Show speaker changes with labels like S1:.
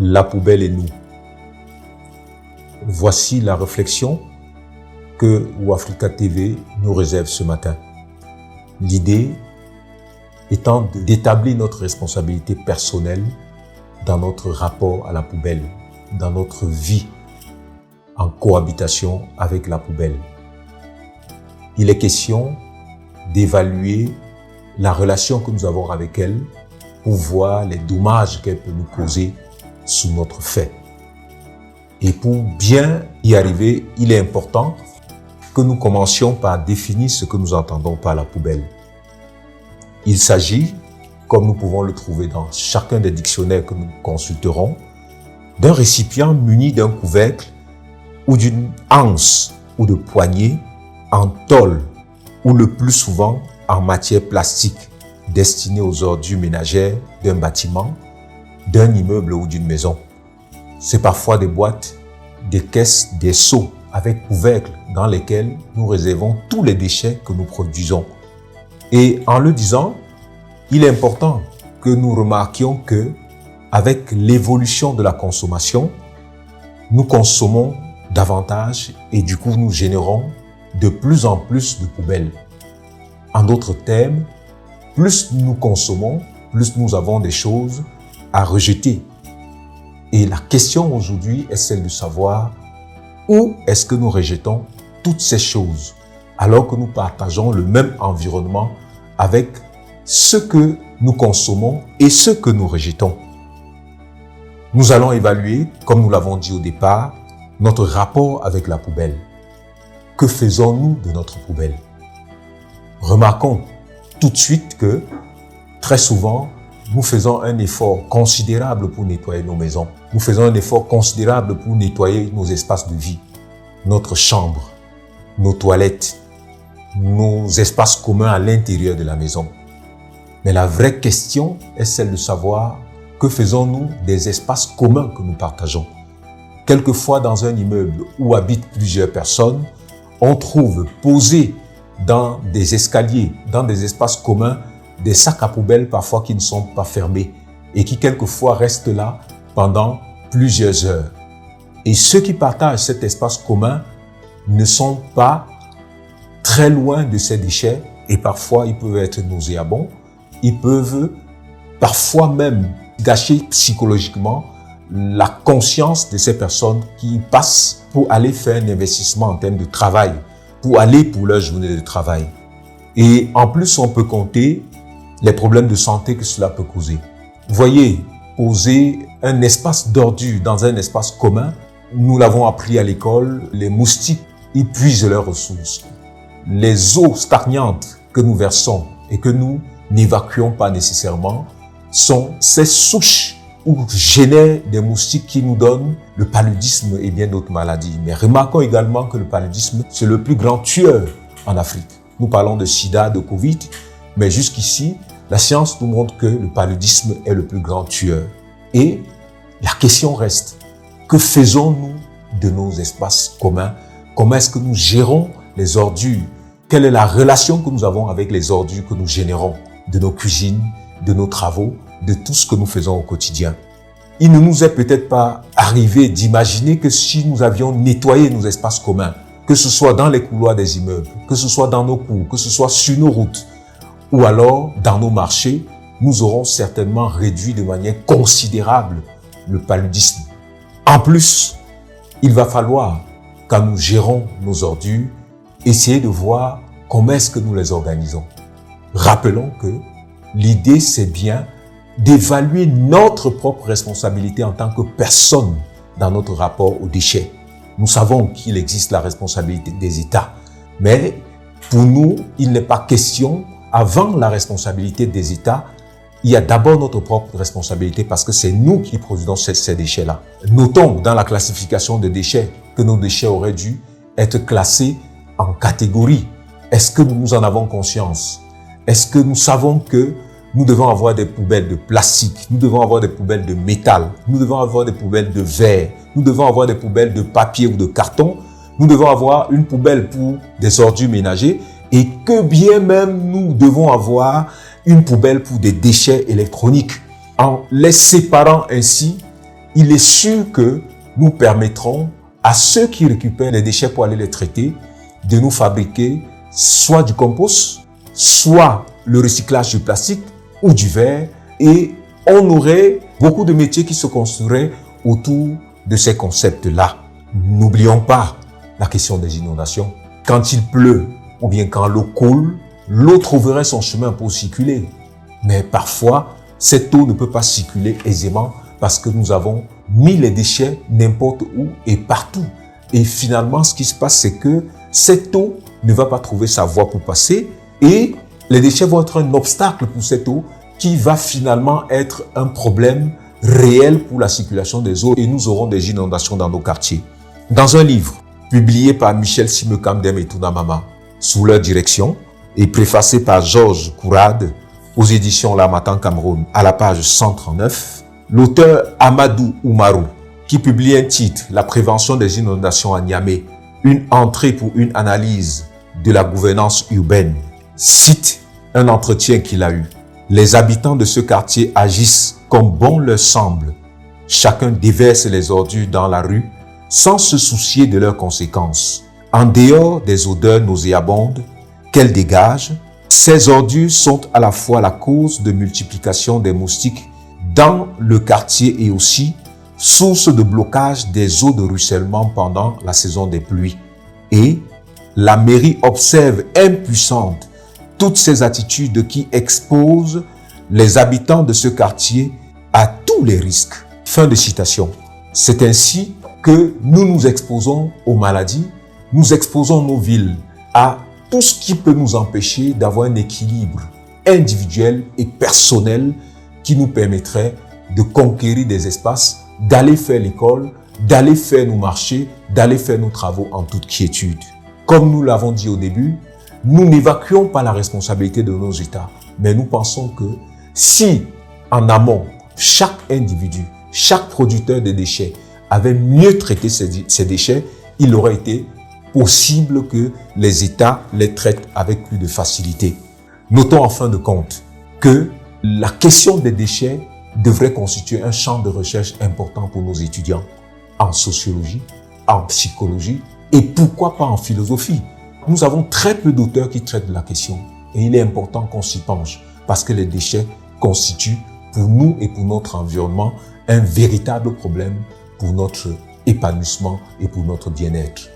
S1: la poubelle et nous. Voici la réflexion que Ouafrica TV nous réserve ce matin. L'idée étant d'établir notre responsabilité personnelle dans notre rapport à la poubelle, dans notre vie en cohabitation avec la poubelle. Il est question d'évaluer la relation que nous avons avec elle pour voir les dommages qu'elle peut nous causer sous notre fait. Et pour bien y arriver, il est important que nous commencions par définir ce que nous entendons par la poubelle. Il s'agit, comme nous pouvons le trouver dans chacun des dictionnaires que nous consulterons, d'un récipient muni d'un couvercle ou d'une anse ou de poignée en tôle ou le plus souvent en matière plastique destinée aux ordures ménagères d'un bâtiment, d'un immeuble ou d'une maison. C'est parfois des boîtes, des caisses, des seaux avec couvercle dans lesquels nous réservons tous les déchets que nous produisons. Et en le disant, il est important que nous remarquions que, avec l'évolution de la consommation, nous consommons davantage et du coup nous générons de plus en plus de poubelles. En d'autres termes, plus nous consommons, plus nous avons des choses à rejeter. Et la question aujourd'hui est celle de savoir où est-ce que nous rejetons toutes ces choses alors que nous partageons le même environnement avec ce que nous consommons et ce que nous rejetons. Nous allons évaluer, comme nous l'avons dit au départ, notre rapport avec la poubelle. Que faisons-nous de notre poubelle? Remarquons tout de suite que, très souvent, nous faisons un effort considérable pour nettoyer nos maisons. Nous faisons un effort considérable pour nettoyer nos espaces de vie, notre chambre, nos toilettes, nos espaces communs à l'intérieur de la maison. Mais la vraie question est celle de savoir que faisons-nous des espaces communs que nous partageons. Quelquefois, dans un immeuble où habitent plusieurs personnes, on trouve posés dans des escaliers, dans des espaces communs, des sacs à poubelle parfois qui ne sont pas fermés et qui quelquefois restent là pendant plusieurs heures. Et ceux qui partagent cet espace commun ne sont pas très loin de ces déchets et parfois ils peuvent être nauséabonds, ils peuvent parfois même gâcher psychologiquement la conscience de ces personnes qui passent pour aller faire un investissement en termes de travail, pour aller pour leur journée de travail. Et en plus, on peut compter les problèmes de santé que cela peut causer. Voyez, poser un espace d'ordure dans un espace commun, nous l'avons appris à l'école, les moustiques y puisent leurs ressources. Les eaux stagnantes que nous versons et que nous n'évacuons pas nécessairement sont ces souches ou génèrent des moustiques qui nous donnent le paludisme et bien d'autres maladies. Mais remarquons également que le paludisme, c'est le plus grand tueur en Afrique. Nous parlons de sida, de Covid, mais jusqu'ici, la science nous montre que le paludisme est le plus grand tueur. Et la question reste, que faisons-nous de nos espaces communs? Comment est-ce que nous gérons les ordures? Quelle est la relation que nous avons avec les ordures que nous générons de nos cuisines, de nos travaux, de tout ce que nous faisons au quotidien? Il ne nous est peut-être pas arrivé d'imaginer que si nous avions nettoyé nos espaces communs, que ce soit dans les couloirs des immeubles, que ce soit dans nos cours, que ce soit sur nos routes, ou alors dans nos marchés, nous aurons certainement réduit de manière considérable le paludisme. En plus, il va falloir, quand nous gérons nos ordures, essayer de voir comment est-ce que nous les organisons. Rappelons que l'idée, c'est bien d'évaluer notre propre responsabilité en tant que personne dans notre rapport aux déchets. Nous savons qu'il existe la responsabilité des États, mais pour nous, il n'est pas question, avant la responsabilité des États, il y a d'abord notre propre responsabilité parce que c'est nous qui produisons ces déchets-là. Notons dans la classification des déchets que nos déchets auraient dû être classés en catégories. Est-ce que nous en avons conscience? Est-ce que nous savons que nous devons avoir des poubelles de plastique, nous devons avoir des poubelles de métal, nous devons avoir des poubelles de verre, nous devons avoir des poubelles de papier ou de carton, nous devons avoir une poubelle pour des ordures ménagères et que bien même nous devons avoir une poubelle pour des déchets électroniques. En les séparant ainsi, il est sûr que nous permettrons à ceux qui récupèrent les déchets pour aller les traiter de nous fabriquer soit du compost, soit le recyclage du plastique ou du verre, et on aurait beaucoup de métiers qui se construiraient autour de ces concepts-là. N'oublions pas la question des inondations. Quand il pleut ou bien quand l'eau coule, l'eau trouverait son chemin pour circuler. Mais parfois, cette eau ne peut pas circuler aisément parce que nous avons mis les déchets n'importe où et partout. Et finalement, ce qui se passe, c'est que cette eau ne va pas trouver sa voie pour passer et les déchets vont être un obstacle pour cette eau qui va finalement être un problème réel pour la circulation des eaux et nous aurons des inondations dans nos quartiers. Dans un livre publié par Michel Simekamdem et Touna Mama sous leur direction et préfacé par Georges Kourade aux éditions L'Harmattan Cameroun à la page 139, l'auteur Amadou Oumarou, qui publie un titre « La prévention des inondations à Niamey, une entrée pour une analyse de la gouvernance urbaine », cite un entretien qu'il a eu. Les habitants de ce quartier agissent comme bon leur semble. Chacun déverse les ordures dans la rue sans se soucier de leurs conséquences. En dehors des odeurs nauséabondes qu'elles dégagent, ces ordures sont à la fois la cause de multiplication des moustiques dans le quartier et aussi source de blocage des eaux de ruissellement pendant la saison des pluies. Et la mairie observe impuissante toutes ces attitudes qui exposent les habitants de ce quartier à tous les risques. Fin de citation. C'est ainsi que nous nous exposons aux maladies, nous exposons nos villes à tout ce qui peut nous empêcher d'avoir un équilibre individuel et personnel qui nous permettrait de conquérir des espaces, d'aller faire l'école, d'aller faire nos marchés, d'aller faire nos travaux en toute quiétude. Comme nous l'avons dit au début, nous n'évacuons pas la responsabilité de nos États, mais nous pensons que si, en amont, chaque individu, chaque producteur de déchets avait mieux traité ces déchets, il aurait été possible que les États les traitent avec plus de facilité. Notons en fin de compte que la question des déchets devrait constituer un champ de recherche important pour nos étudiants en sociologie, en psychologie et pourquoi pas en philosophie. Nous avons très peu d'auteurs qui traitent de la question et il est important qu'on s'y penche parce que les déchets constituent pour nous et pour notre environnement un véritable problème pour notre épanouissement et pour notre bien-être.